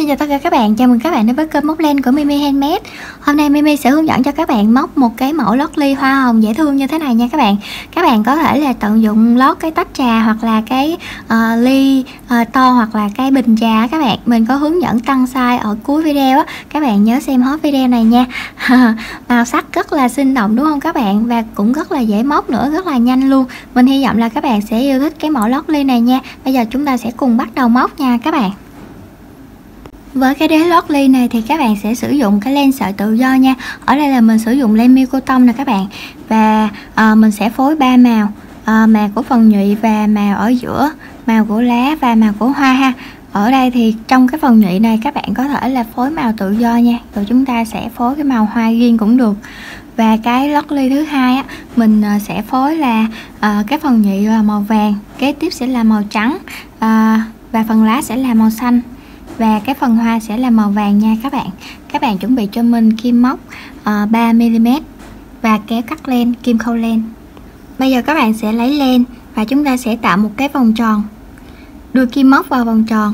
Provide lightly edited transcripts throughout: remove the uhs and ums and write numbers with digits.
Xin chào tất cả các bạn, chào mừng các bạn đến với kênh móc len của Mimi Handmade. Hôm nay Mimi sẽ hướng dẫn cho các bạn móc một cái mẫu lót ly hoa hồng dễ thương như thế này nha các bạn. Các bạn có thể là tận dụng lót cái tách trà hoặc là cái ly to hoặc là cái bình trà các bạn. Mình có hướng dẫn tăng size ở cuối video á, các bạn nhớ xem hết video này nha. Màu sắc rất là sinh động đúng không các bạn, và cũng rất là dễ móc nữa, rất là nhanh luôn. Mình hy vọng là các bạn sẽ yêu thích cái mẫu lót ly này nha. Bây giờ chúng ta sẽ cùng bắt đầu móc nha các bạn. Với cái đế lót ly này thì các bạn sẽ sử dụng cái len sợi tự do nha. Ở đây là mình sử dụng len miêu cotton nè các bạn. Và mình sẽ phối 3 màu, màu của phần nhụy và màu ở giữa, màu của lá và màu của hoa ha. Ở đây thì trong cái phần nhụy này các bạn có thể là phối màu tự do nha, rồi chúng ta sẽ phối cái màu hoa riêng cũng được. Và cái lót ly thứ hai á, mình sẽ phối là cái phần nhụy là màu vàng, kế tiếp sẽ là màu trắng, và phần lá sẽ là màu xanh, và cái phần hoa sẽ là màu vàng nha các bạn. Các bạn chuẩn bị cho mình kim móc 3mm và kéo cắt len, kim khâu len. Bây giờ các bạn sẽ lấy len và chúng ta sẽ tạo một cái vòng tròn, đưa kim móc vào vòng tròn,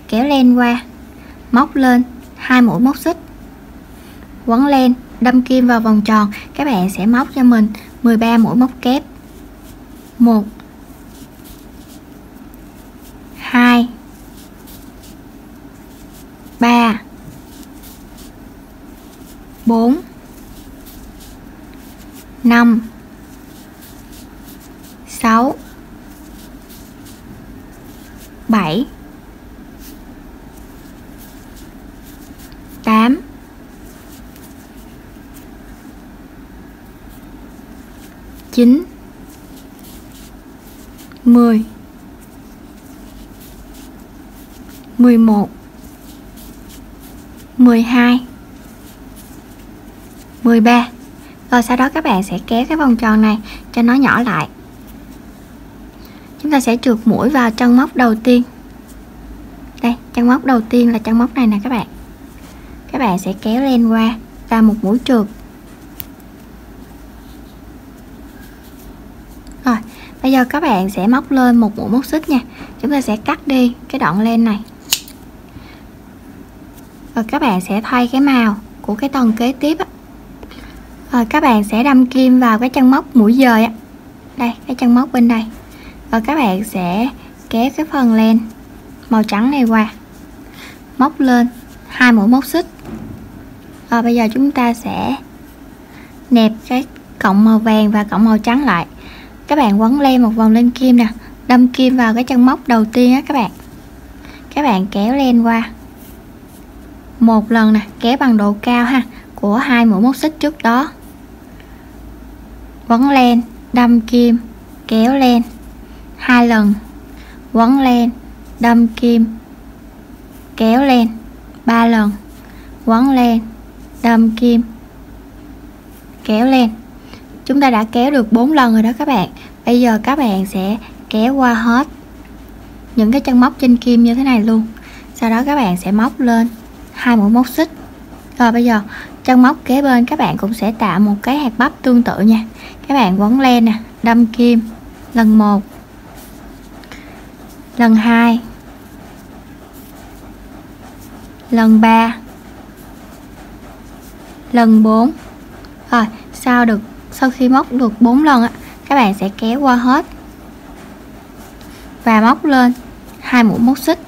kéo len qua, móc lên 2 mũi móc xích, quấn len, đâm kim vào vòng tròn. Các bạn sẽ móc cho mình 13 mũi móc kép. 1 2 3 4 5 6 7 8 9 10 11 12 13. Rồi sau đó các bạn sẽ kéo cái vòng tròn này cho nó nhỏ lại. Chúng ta sẽ trượt mũi vào chân móc đầu tiên. Đây, chân móc đầu tiên là chân móc này nè các bạn. Các bạn sẽ kéo len qua, ra một mũi trượt. Rồi, bây giờ các bạn sẽ móc lên một mũi móc xích nha. Chúng ta sẽ cắt đi cái đoạn len này. Rồi các bạn sẽ thay cái màu của cái tầng kế tiếp á. Rồi các bạn sẽ đâm kim vào cái chân móc mũi dời á. Đây, cái chân móc bên đây. Rồi các bạn sẽ kéo cái phần len màu trắng này qua, móc lên 2 mũi móc xích. Rồi bây giờ chúng ta sẽ nẹp cái cọng màu vàng và cọng màu trắng lại. Các bạn quấn len một vòng lên kim nè, đâm kim vào cái chân móc đầu tiên á các bạn. Các bạn kéo len qua một lần nè, kéo bằng độ cao ha của 2 mũi móc xích trước đó. Quấn len, đâm kim, kéo len 2 lần, quấn len, đâm kim, kéo len 3 lần, quấn len, đâm kim, kéo len. Chúng ta đã kéo được 4 lần rồi đó các bạn. Bây giờ các bạn sẽ kéo qua hết những cái chân móc trên kim như thế này luôn. Sau đó các bạn sẽ móc lên 2 mũi móc xích. Rồi bây giờ chân móc kế bên các bạn cũng sẽ tạo một cái hạt bắp tương tự nha. Các bạn quấn len nè, đâm kim lần 1, lần 2, lần 3, lần 4. Rồi sau khi móc được 4 lần á, các bạn sẽ kéo qua hết và móc lên 2 mũi móc xích.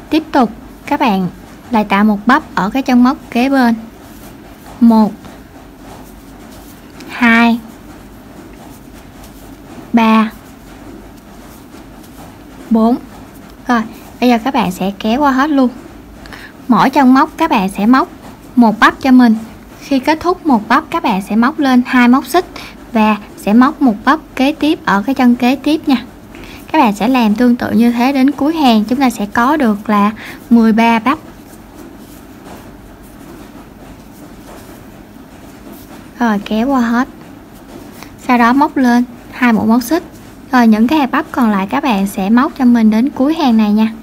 Tiếp tục các bạn lại tạo một bắp ở cái chân móc kế bên. 1 2 3 4. Rồi bây giờ các bạn sẽ kéo qua hết luôn. Mỗi chân móc các bạn sẽ móc một bắp cho mình. Khi kết thúc một bắp các bạn sẽ móc lên 2 móc xích và sẽ móc một bắp kế tiếp ở cái chân kế tiếp nha. Các bạn sẽ làm tương tự như thế đến cuối hàng. Chúng ta sẽ có được là 13 bắp. Rồi kéo qua hết. Sau đó móc lên 2 mũi móc xích. Rồi những cái hạt bắp còn lại các bạn sẽ móc cho mình đến cuối hàng này nha.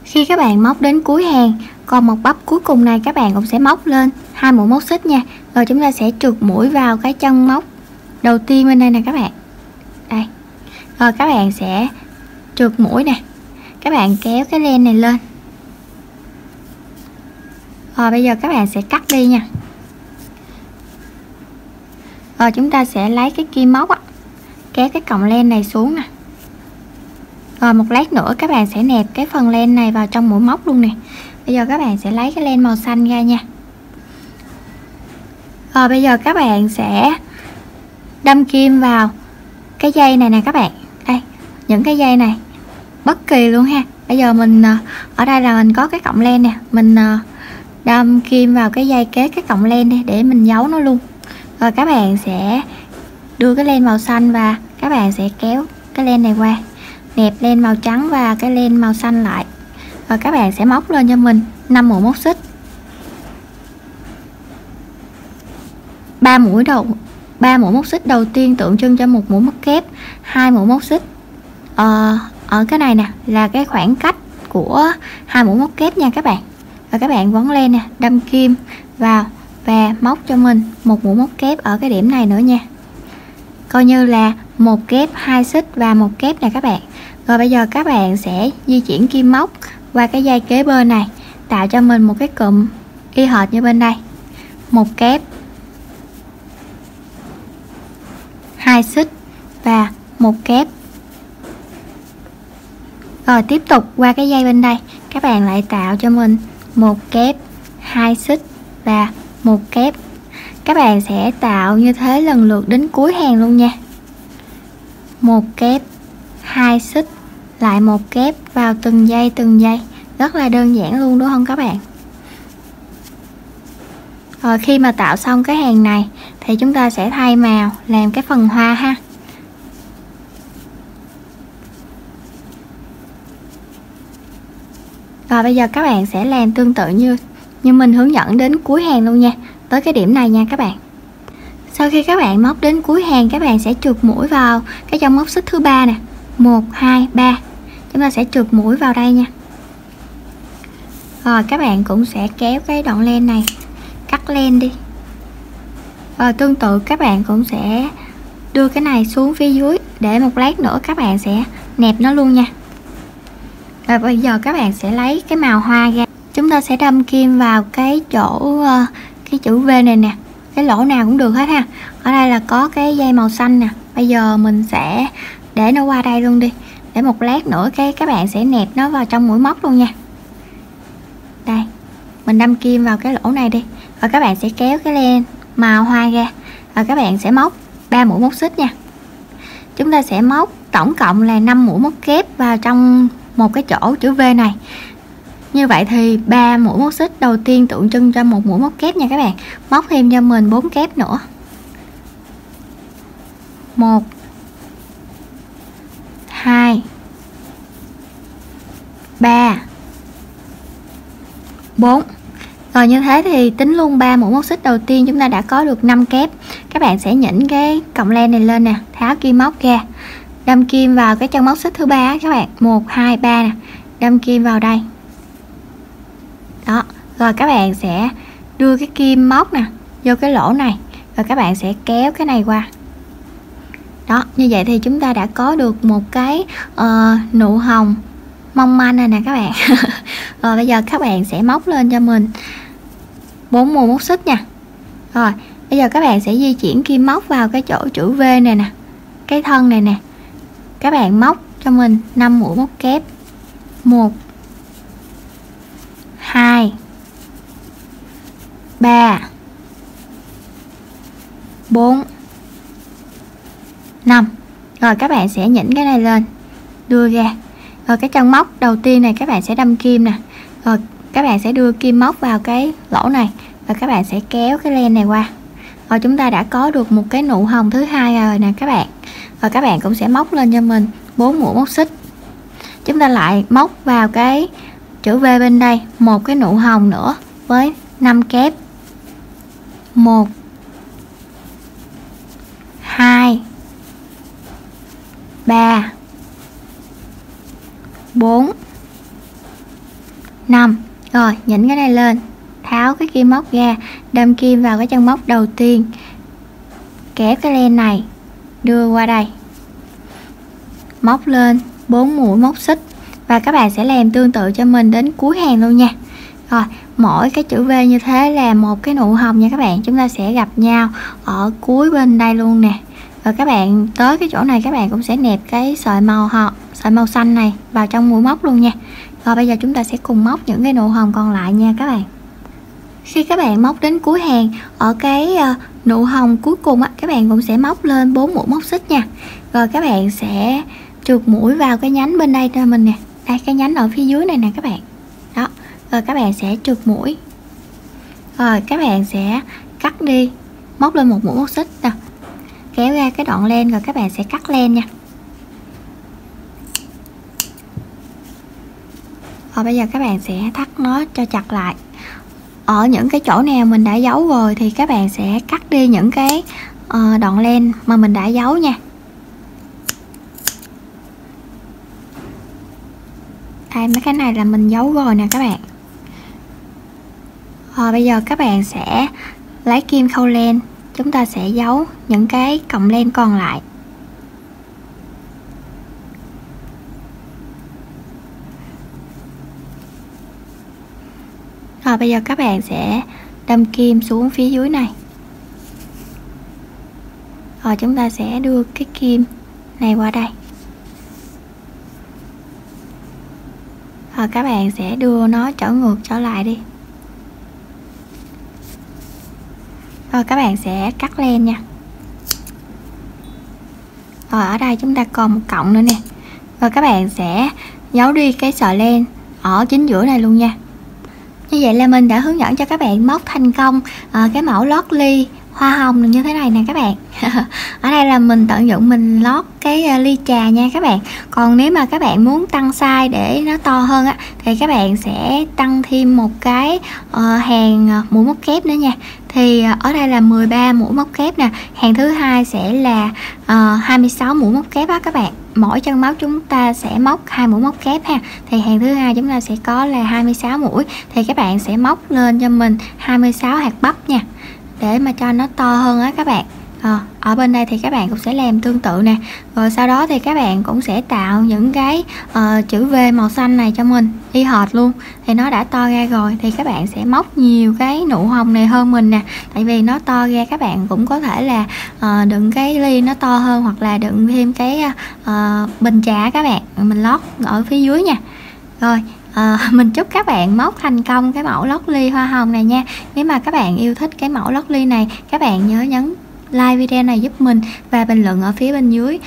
Khi các bạn móc đến cuối hàng, còn một bắp cuối cùng này các bạn cũng sẽ móc lên 2 mũi móc xích nha. Rồi chúng ta sẽ trượt mũi vào cái chân móc đầu tiên bên đây nè các bạn. Đây. Rồi các bạn sẽ trượt mũi nè. Các bạn kéo cái len này lên. Rồi bây giờ các bạn sẽ cắt đi nha. Rồi chúng ta sẽ lấy cái kim móc á, kéo cái cọng len này xuống nè. Rồi một lát nữa các bạn sẽ nẹp cái phần len này vào trong mũi móc luôn nè. Bây giờ các bạn sẽ lấy cái len màu xanh ra nha. Rồi bây giờ các bạn sẽ đâm kim vào cái dây này nè các bạn. Đây, những cái dây này bất kỳ luôn ha. Bây giờ mình ở đây là mình có cái cọng len nè, mình đâm kim vào cái dây kế cái cọng len đi để mình giấu nó luôn. Rồi các bạn sẽ đưa cái len màu xanh và các bạn sẽ kéo cái len này qua, nẹp len màu trắng và cái len màu xanh lại. Rồi các bạn sẽ móc lên cho mình 5 mũi móc xích. 3 mũi móc xích đầu tiên tượng trưng cho một mũi móc kép, 2 mũi móc xích ở cái này nè là cái khoảng cách của 2 mũi móc kép nha các bạn. Và các bạn quấn len nè, đâm kim vào và móc cho mình một mũi móc kép ở cái điểm này nữa nha, coi như là một kép, 2 xích và một kép nè các bạn. Rồi bây giờ các bạn sẽ di chuyển kim móc qua cái dây kế bên này, tạo cho mình một cái cụm y hệt như bên đây, một kép, 2 xích và một kép. Rồi tiếp tục qua cái dây bên đây, các bạn lại tạo cho mình một kép, 2 xích và một kép. Các bạn sẽ tạo như thế lần lượt đến cuối hàng luôn nha. Một kép, 2 xích, lại một kép vào từng dây, rất là đơn giản luôn đúng không các bạn? Rồi khi mà tạo xong cái hàng này thì chúng ta sẽ thay màu làm cái phần hoa ha. Rồi bây giờ các bạn sẽ làm tương tự như mình hướng dẫn đến cuối hàng luôn nha, tới cái điểm này nha các bạn. Sau khi các bạn móc đến cuối hàng, các bạn sẽ trượt mũi vào cái trong móc xích thứ 3 nè, 1 2 3. Chúng ta sẽ trượt mũi vào đây nha. Rồi các bạn cũng sẽ kéo cái đoạn len này, cắt len đi. Rồi tương tự các bạn cũng sẽ đưa cái này xuống phía dưới để một lát nữa các bạn sẽ nẹp nó luôn nha. Rồi bây giờ các bạn sẽ lấy cái màu hoa ra, chúng ta sẽ đâm kim vào cái chỗ cái chữ V này nè, cái lỗ nào cũng được hết ha. Ở đây là có cái dây màu xanh nè, bây giờ mình sẽ để nó qua đây luôn đi, để một lát nữa các bạn sẽ nẹp nó vào trong mũi móc luôn nha. Đây, mình đâm kim vào cái lỗ này đi, và các bạn sẽ kéo cái len màu hoa ra, và các bạn sẽ móc 3 mũi móc xích nha. Chúng ta sẽ móc tổng cộng là 5 mũi móc kép vào trong một cái chỗ chữ V này. Như vậy thì 3 mũi móc xích đầu tiên tượng trưng cho một mũi móc kép nha các bạn. Móc thêm cho mình 4 kép nữa. 1 2 3 4. Rồi như thế thì tính luôn 3 mũi móc xích đầu tiên chúng ta đã có được 5 kép. Các bạn sẽ nhỉnh cái cọng len này lên nè, tháo kim móc ra, đâm kim vào cái chân móc xích thứ 3 các bạn, 1 2 3 nè, đâm kim vào đây. Đó, rồi các bạn sẽ đưa cái kim móc nè vô cái lỗ này, rồi các bạn sẽ kéo cái này qua. Đó, như vậy thì chúng ta đã có được một cái nụ hồng mong manh này nè các bạn. Rồi bây giờ các bạn sẽ móc lên cho mình 4 mũi móc xích nha. Rồi bây giờ các bạn sẽ di chuyển kim móc vào cái chỗ chữ V này nè, cái thân này nè, các bạn móc cho mình 5 mũi móc kép, 1 2 3 4 5. Rồi các bạn sẽ nhỉnh cái này lên, đưa ra. Rồi cái chân móc đầu tiên này các bạn sẽ đâm kim nè, rồi các bạn sẽ đưa kim móc vào cái lỗ này, và các bạn sẽ kéo cái len này qua. Rồi chúng ta đã có được một cái nụ hồng thứ hai rồi nè các bạn. Rồi các bạn cũng sẽ móc lên cho mình 4 mũi móc xích. Chúng ta lại móc vào cái chữ V bên đây một cái nụ hồng nữa với 5 kép, 1 2 3 4 5. Rồi nhỉnh cái này lên, tháo cái kim móc ra, đâm kim vào cái chân móc đầu tiên, kéo cái len này đưa qua đây, móc lên 4 mũi móc xích. Và các bạn sẽ làm tương tự cho mình đến cuối hàng luôn nha. Rồi, mỗi cái chữ V như thế là một cái nụ hồng nha các bạn. Chúng ta sẽ gặp nhau ở cuối bên đây luôn nè. Rồi các bạn tới cái chỗ này các bạn cũng sẽ nẹp cái sợi màu xanh này vào trong mũi móc luôn nha. Rồi bây giờ chúng ta sẽ cùng móc những cái nụ hồng còn lại nha các bạn. Khi các bạn móc đến cuối hàng, ở cái nụ hồng cuối cùng á, các bạn cũng sẽ móc lên 4 mũi móc xích nha. Rồi các bạn sẽ trượt mũi vào cái nhánh bên đây cho mình nè. Đây, cái nhánh ở phía dưới này nè các bạn. Đó, rồi các bạn sẽ trượt mũi. Rồi các bạn sẽ cắt đi, móc lên một mũi móc xích nè, kéo ra cái đoạn len rồi các bạn sẽ cắt len nha. Rồi bây giờ các bạn sẽ thắt nó cho chặt lại. Ở những cái chỗ nào mình đã giấu rồi thì các bạn sẽ cắt đi những cái đoạn len mà mình đã giấu nha. Đây, mấy cái này là mình giấu rồi nè các bạn. Rồi bây giờ các bạn sẽ lấy kim khâu len, chúng ta sẽ giấu những cái cọng len còn lại. Rồi bây giờ các bạn sẽ đâm kim xuống phía dưới này. Rồi chúng ta sẽ đưa cái kim này qua đây. Rồi các bạn sẽ đưa nó trở ngược trở lại đi. Rồi các bạn sẽ cắt len nha. Rồi ở đây chúng ta còn một cọng nữa nè. Rồi các bạn sẽ giấu đi cái sợi len ở chính giữa này luôn nha. Như vậy là mình đã hướng dẫn cho các bạn móc thành công cái mẫu lót ly hoa hồng như thế này nè các bạn. Ở đây là mình tận dụng mình lót cái ly trà nha các bạn. Còn nếu mà các bạn muốn tăng size để nó to hơn á thì các bạn sẽ tăng thêm một cái hàng mũi móc kép nữa nha. Thì ở đây là 13 mũi móc kép nè, hàng thứ hai sẽ là 26 mũi móc kép á các bạn. Mỗi chân móc chúng ta sẽ móc 2 mũi móc kép ha. Thì hàng thứ hai chúng ta sẽ có là 26 mũi, thì các bạn sẽ móc lên cho mình 26 hạt bắp nha, để mà cho nó to hơn á các bạn. Ở bên đây thì các bạn cũng sẽ làm tương tự nè. Rồi sau đó thì các bạn cũng sẽ tạo những cái chữ V màu xanh này cho mình y hệt luôn. Thì nó đã to ra rồi thì các bạn sẽ móc nhiều cái nụ hồng này hơn mình nè. Tại vì nó to ra các bạn cũng có thể là đựng cái ly nó to hơn, hoặc là đựng thêm cái bình trà các bạn, mình lót ở phía dưới nha. Rồi mình chúc các bạn móc thành công cái mẫu lót ly hoa hồng này nha. Nếu mà các bạn yêu thích cái mẫu lót ly này, các bạn nhớ nhấn like video này giúp mình và bình luận ở phía bên dưới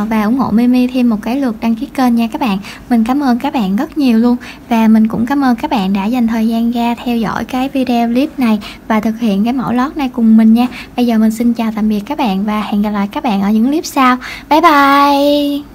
và ủng hộ Mimi thêm một cái lượt đăng ký kênh nha các bạn. Mình cảm ơn các bạn rất nhiều luôn, và mình cũng cảm ơn các bạn đã dành thời gian ra theo dõi cái video clip này và thực hiện cái mẫu lót này cùng mình nha. Bây giờ mình xin chào tạm biệt các bạn và hẹn gặp lại các bạn ở những clip sau. Bye bye.